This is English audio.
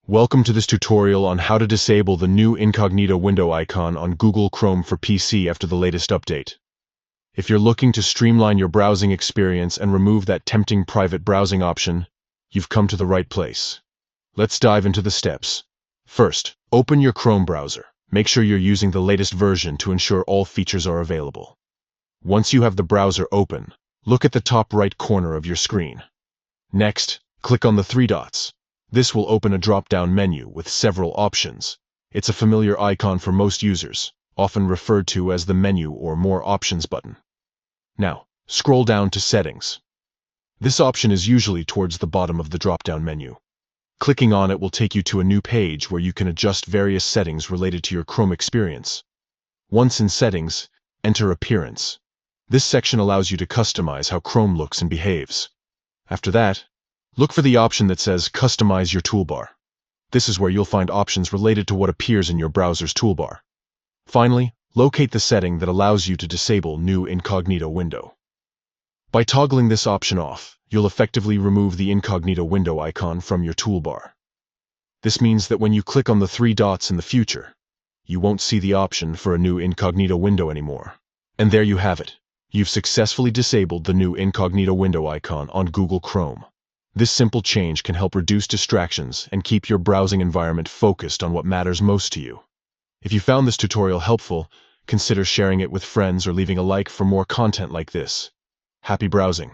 Welcome to this tutorial on how to disable the new Incognito window icon on Google Chrome for PC after the latest update. If you're looking to streamline your browsing experience and remove that tempting private browsing option, you've come to the right place. Let's dive into the steps. First, open your Chrome browser. Make sure you're using the latest version to ensure all features are available. Once you have the browser open, look at the top right corner of your screen. Next, click on the three dots. This will open a drop-down menu with several options. It's a familiar icon for most users, often referred to as the menu or more options button. Now, scroll down to Settings. This option is usually towards the bottom of the drop-down menu. Clicking on it will take you to a new page where you can adjust various settings related to your Chrome experience. Once in Settings, enter Appearance. This section allows you to customize how Chrome looks and behaves. After that, look for the option that says Customize your toolbar. This is where you'll find options related to what appears in your browser's toolbar. Finally, locate the setting that allows you to disable New Incognito window. By toggling this option off, you'll effectively remove the Incognito window icon from your toolbar. This means that when you click on the three dots in the future, you won't see the option for a new Incognito window anymore. And there you have it. You've successfully disabled the new Incognito window icon on Google Chrome. This simple change can help reduce distractions and keep your browsing environment focused on what matters most to you. If you found this tutorial helpful, consider sharing it with friends or leaving a like for more content like this. Happy browsing!